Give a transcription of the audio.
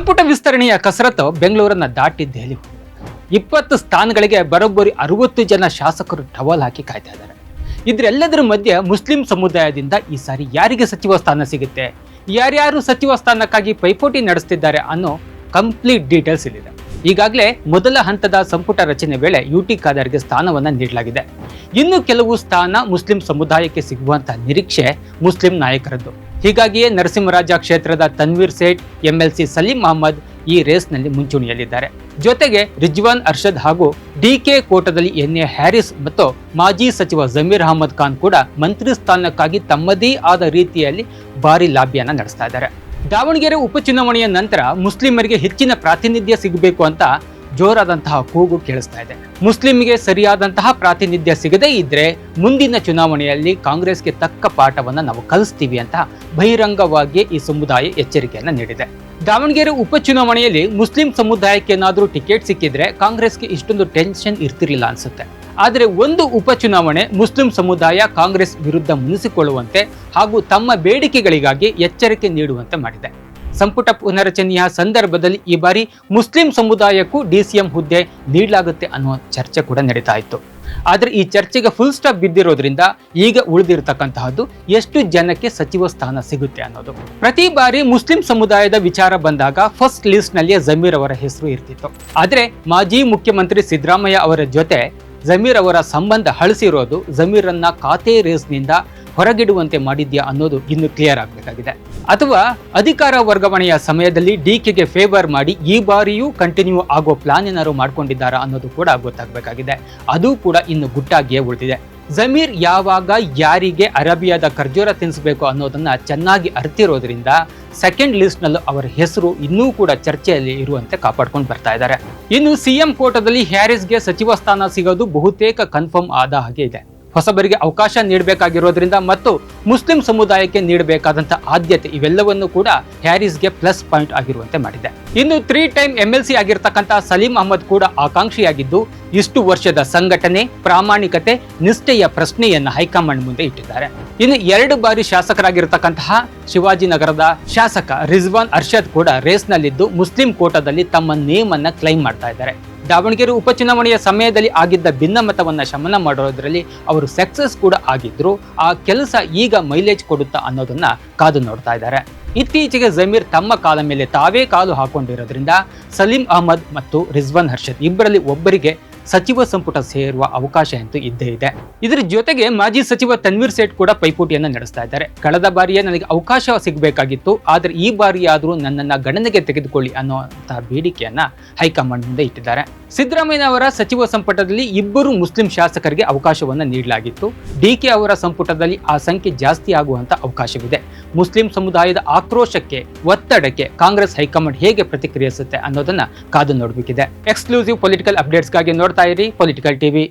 ಸಂಪುಟ ವಿಸ್ತರಣೆಯ ಕಸರತ್ತು ಬೆಂಗಳೂರನ್ನ ದಾಟಿ ದೆಹಲಿ 20 ಸ್ಥಾನಗಳಿಗೆ ಬರೋಬ್ಬರಿ 60 ಜನ ಶಾಸಕರು ಟವಲ್ ಹಾಕಿ ಕಾಯ್ತಾ ಇದ್ದಾರೆ. ಇದ್ರೆಲ್ಲದರ ಮಧ್ಯೆ ಮುಸ್ಲಿಂ ಸಮುದಾಯದಿಂದ ಈ ಸಾರಿ ಯಾರಿಗೆ ಸಚಿವ ಸ್ಥಾನ ಸಿಗುತ್ತೆ, ಯಾರ್ಯಾರು ಸಚಿವ ಸ್ಥಾನಕ್ಕಾಗಿ ಪೈಪೋಟಿ ನಡೆಸ್ತಿದ್ದಾರೆ ಅನ್ನೋ ಕಂಪ್ಲೀಟ್ ಡೀಟೇಲ್ಸ್ ಇಲ್ಲಿದೆ. ಈಗಾಗಲೇ ಮೊದಲ ಹಂತದ ಸಂಪುಟ ರಚನೆ ವೇಳೆ ಯುಟಿ ಖಾದರ್ಗೆ ಸ್ಥಾನವನ್ನ ನೀಡಲಾಗಿದೆ. ಇನ್ನು ಕೆಲವು ಸ್ಥಾನ ಮುಸ್ಲಿಂ ಸಮುದಾಯಕ್ಕೆ ಸಿಗುವಂತಹ ನಿರೀಕ್ಷೆ ಮುಸ್ಲಿಂ ನಾಯಕರದ್ದು. ಹೀಗಾಗಿಯೇ ನರಸಿಂಹರಾಜ ಕ್ಷೇತ್ರದ ತನ್ವೀರ್ ಸೇಠ್, ಎಂಎಲ್ಸಿ ಸಲೀಂ ಅಹಮದ್ ಈ ರೇಸ್ನಲ್ಲಿ ಮುಂಚೂಣಿಯಲ್ಲಿದ್ದಾರೆ. ಜೊತೆಗೆ ರಿಜ್ವಾನ್ ಅರ್ಷದ್ ಹಾಗೂ ಡಿಕೆ ಕೋಟದಲ್ಲಿ ಎನ್ಎ ಹ್ಯಾರಿಸ್ ಮತ್ತು ಮಾಜಿ ಸಚಿವ ಜಮೀರ್ ಅಹಮದ್ ಖಾನ್ ಕೂಡ ಮಂತ್ರಿ ಸ್ಥಾನಕ್ಕಾಗಿ ತಮ್ಮದೇ ಆದ ರೀತಿಯಲ್ಲಿ ಭಾರಿ ಲಾಬಿಯನ್ನ ನಡೆಸ್ತಾ ಇದ್ದಾರೆ. ದಾವಣಗೆರೆ ಉಪಚುನಾವಣೆಯ ನಂತರ ಮುಸ್ಲಿಮರಿಗೆ ಹೆಚ್ಚಿನ ಪ್ರಾತಿನಿಧ್ಯ ಸಿಗಬೇಕು ಅಂತ ಜೋರಾದಂತಹ ಕೂಗು ಕೇಳಿಸ್ತಾ ಇದೆ. ಮುಸ್ಲಿಂಗೆ ಸರಿಯಾದಂತಹ ಪ್ರಾತಿನಿಧ್ಯ ಸಿಗದೇ ಇದ್ರೆ ಮುಂದಿನ ಚುನಾವಣೆಯಲ್ಲಿ ಕಾಂಗ್ರೆಸ್ಗೆ ತಕ್ಕ ಪಾಠವನ್ನ ನಾವು ಕಲಿಸ್ತೀವಿ ಅಂತ ಬಹಿರಂಗವಾಗಿ ಈ ಸಮುದಾಯ ಎಚ್ಚರಿಕೆಯನ್ನ ನೀಡಿದೆ. ದಾವಣಗೆರೆ ಉಪಚುನಾವಣೆಯಲ್ಲಿ ಮುಸ್ಲಿಂ ಸಮುದಾಯಕ್ಕೆ ಏನಾದರೂ ಟಿಕೆಟ್ ಸಿಕ್ಕಿದ್ರೆ ಕಾಂಗ್ರೆಸ್ಗೆ ಇಷ್ಟೊಂದು ಟೆನ್ಷನ್ ಇರ್ತಿರ್ಲಿಲ್ಲ ಅನ್ಸುತ್ತೆ. ಆದರೆ ಒಂದು ಉಪಚುನಾವಣೆ ಮುಸ್ಲಿಂ ಸಮುದಾಯ ಕಾಂಗ್ರೆಸ್ ವಿರುದ್ಧ ಮುನಿಸಿಕೊಳ್ಳುವಂತೆ ಹಾಗೂ ತಮ್ಮ ಬೇಡಿಕೆಗಳಿಗಾಗಿ ಎಚ್ಚರಿಕೆ ನೀಡುವಂತೆ ಮಾಡಿದೆ. ಸಂಪುಟ ಪುನರಚನೆಯ ಸಂದರ್ಭದಲ್ಲಿ ಈ ಬಾರಿ ಮುಸ್ಲಿಂ ಸಮುದಾಯಕ್ಕೂ ಡಿಸಿಎಂ ಹುದ್ದೆ ನೀಡಲಾಗುತ್ತೆ ಅನ್ನೋ ಚರ್ಚೆ ಕೂಡ ನಡೀತಾ ಇತ್ತು. ಆದರೆ ಈ ಚರ್ಚೆಗೆ ಫುಲ್ ಸ್ಟಾಪ್ ಬಿದ್ದಿರೋದ್ರಿಂದ ಈಗ ಉಳಿದಿರತಕ್ಕಂತಹದ್ದು ಎಷ್ಟು ಜನಕ್ಕೆ ಸಚಿವ ಸ್ಥಾನ ಸಿಗುತ್ತೆ ಅನ್ನೋದು. ಪ್ರತಿ ಬಾರಿ ಮುಸ್ಲಿಂ ಸಮುದಾಯದ ವಿಚಾರ ಬಂದಾಗ ಫಸ್ಟ್ ಲಿಸ್ಟ್ ನಲ್ಲಿ ಜಮೀರ್ ಅವರ ಹೆಸರು ಇರ್ತಿತ್ತು. ಆದರೆ ಮಾಜಿ ಮುಖ್ಯಮಂತ್ರಿ ಸಿದ್ದರಾಮಯ್ಯ ಅವರ ಜೊತೆ ಜಮೀರ್ ಅವರ ಸಂಬಂಧ ಹಳಸಿರೋದು ಜಮೀರನ್ನ ಖಾತೆ ರೇಸ್ನಿಂದ ಹೊರಗಿಡುವಂತೆ ಮಾಡಿದ್ಯಾ ಅನ್ನೋದು ಇನ್ನು ಕ್ಲಿಯರ್ ಆಗಬೇಕಾಗಿದೆ. ಅಥವಾ ಅಧಿಕಾರ ವರ್ಗಾವಣೆಯ ಸಮಯದಲ್ಲಿ ಡಿಕೆಗೆ ಫೇವರ್ ಮಾಡಿ ಈ ಬಾರಿಯೂ ಕಂಟಿನ್ಯೂ ಆಗೋ ಪ್ಲಾನ್ ಏನಾದ್ರು ಮಾಡ್ಕೊಂಡಿದ್ದಾರಾ ಅನ್ನೋದು ಕೂಡ ಗೊತ್ತಾಗಬೇಕಾಗಿದೆ. ಅದು ಕೂಡ ಇನ್ನು ಗುಟ್ಟಾಗಿಯೇ ಉಳಿದಿದೆ. ಜಮೀರ್ ಯಾವಾಗ ಯಾರಿಗೆ ಅರೇಬಿಯಾದ ಖರ್ಜೂರ ತಿನ್ನಿಸಬೇಕು ಅನ್ನೋದನ್ನ ಚೆನ್ನಾಗಿ ಅರ್ತಿರೋದ್ರಿಂದ ಸೆಕೆಂಡ್ ಲಿಸ್ಟ್ ನಲ್ಲೂ ಅವರ ಹೆಸರು ಇನ್ನೂ ಕೂಡ ಚರ್ಚೆಯಲ್ಲಿ ಇರುವಂತೆ ಕಾಪಾಡ್ಕೊಂಡು ಬರ್ತಾ ಇದ್ದಾರೆ. ಇನ್ನು ಸಿಎಂ ಕೋಟಾದಲ್ಲಿ ಹ್ಯಾರಿಸ್ಗೆ ಸಚಿವ ಸ್ಥಾನ ಸಿಗೋದು ಬಹುತೇಕ ಕನ್ಫರ್ಮ್ ಆದ ಹಾಗೆ ಇದೆ. ಹೊಸಬರಿಗೆ ಅವಕಾಶ ನೀಡಬೇಕಾಗಿರೋದ್ರಿಂದ ಮತ್ತು ಮುಸ್ಲಿಂ ಸಮುದಾಯಕ್ಕೆ ನೀಡಬೇಕಾದಂತ ಆದ್ಯತೆ ಇವೆಲ್ಲವನ್ನು ಕೂಡ ಹ್ಯಾರಿಸ್ಗೆ ಪ್ಲಸ್ ಪಾಯಿಂಟ್ ಆಗಿರುವಂತೆ ಮಾಡಿದೆ. ಇನ್ನು 3 ಟೈಮ್ ಎಂಎಲ್ಸಿ ಆಗಿರ್ತಕ್ಕಂಥ ಸಲೀಂ ಅಹಮದ್ ಕೂಡ ಆಕಾಂಕ್ಷಿಯಾಗಿದ್ದು ಇಷ್ಟು ವರ್ಷದ ಸಂಘಟನೆ, ಪ್ರಾಮಾಣಿಕತೆ, ನಿಷ್ಠೆಯ ಪ್ರಶ್ನೆಯನ್ನ ಹೈಕಮಾಂಡ್ ಮುಂದೆ ಇಟ್ಟಿದ್ದಾರೆ. ಇನ್ನು 2 ಬಾರಿ ಶಾಸಕರಾಗಿರ್ತಕ್ಕಂತಹ ಶಿವಾಜಿನಗರದ ಶಾಸಕ ರಿಜ್ವಾನ್ ಅರ್ಷದ್ ಕೂಡ ರೇಸ್ನಲ್ಲಿದ್ದು ಮುಸ್ಲಿಂ ಕೋಟಾದಲ್ಲಿ ತಮ್ಮ ನೇಮ್ ಅನ್ನ ಕ್ಲೈಮ್ ಮಾಡ್ತಾ ಇದ್ದಾರೆ. ದಾವಣಗೆರೆ ಉಪಚುನಾವಣೆಯ ಸಮಯದಲ್ಲಿ ಆಗಿದ್ದ ಭಿನ್ನಮತವನ್ನ ಶಮನ ಮಾಡೋದ್ರಲ್ಲಿ ಅವರು ಸಕ್ಸಸ್ ಕೂಡ ಆಗಿದ್ರು. ಆ ಕೆಲಸ ಈಗ ಮೈಲೇಜ್ ಕೊಡುತ್ತಾ ಅನ್ನೋದನ್ನ ಕಾದು ನೋಡ್ತಾ ಇದ್ದಾರೆ. ಇತ್ತೀಚೆಗೆ ಜಮೀರ್ ತಮ್ಮ ಕಾಲ ಮೇಲೆ ತಾವೇ ಕಾಲು ಹಾಕೊಂಡಿರೋದ್ರಿಂದ ಸಲೀಂ ಅಹಮದ್ ಮತ್ತು ರಿಜ್ವಾನ್ ಅರ್ಷದ್ ಇಬ್ಬರಲ್ಲಿ ಒಬ್ಬರಿಗೆ ಸಚಿವ ಸಂಪುಟ ಸೇರುವ ಅವಕಾಶ ಅಂತೂ ಇದ್ದೇ ಇದೆ. ಇದರ ಜೊತೆಗೆ ಮಾಜಿ ಸಚಿವ ತನ್ವೀರ್ ಸೇಠ್ ಕೂಡ ಪೈಪೋಟಿಯನ್ನ ನಡೆಸ್ತಾ ಇದ್ದಾರೆ. ಕಳೆದ ಬಾರಿಯೇ ನನಗೆ ಅವಕಾಶ ಸಿಗಬೇಕಾಗಿತ್ತು, ಆದರೆ ಈ ಬಾರಿಯಾದರೂ ನನ್ನನ್ನ ಗಣನೆಗೆ ತೆಗೆದುಕೊಳ್ಳಿ ಅನ್ನುವಂತಹ ಬೇಡಿಕೆಯನ್ನ ಹೈಕಮಾಂಡ್ ಮುಂದೆ ಇಟ್ಟಿದ್ದಾರೆ. ಸಿದ್ದರಾಮಯ್ಯ ಅವರ ಸಚಿವ ಸಂಪುಟದಲ್ಲಿ 2 ಮುಸ್ಲಿಂ ಶಾಸಕರಿಗೆ ಅವಕಾಶವನ್ನ ನೀಡಲಾಗಿತ್ತು. ಡಿಕೆ ಅವರ ಸಂಪುಟದಲ್ಲಿ ಆ ಸಂಖ್ಯೆ ಜಾಸ್ತಿ ಆಗುವಂತ ಅವಕಾಶವಿದೆ. ಮುಸ್ಲಿಂ ಸಮುದಾಯದ ಆಕ್ರೋಶಕ್ಕೆ, ಒತ್ತಡಕ್ಕೆ ಕಾಂಗ್ರೆಸ್ ಹೈಕಮಾಂಡ್ ಹೇಗೆ ಪ್ರತಿಕ್ರಿಯಿಸುತ್ತೆ ಅನ್ನೋದನ್ನ ಕಾದು ನೋಡಬೇಕಿದೆ. ಎಕ್ಸ್ಕ್ಲೂಸಿವ್ ಪೊಲಿಟಿಕಲ್ ಅಪ್ಡೇಟ್ಸ್ಗಾಗಿ ನೋಡ್ತಾ ಇರಿ ಪೊಲಿಟಿಕಲ್ ಟಿವಿ.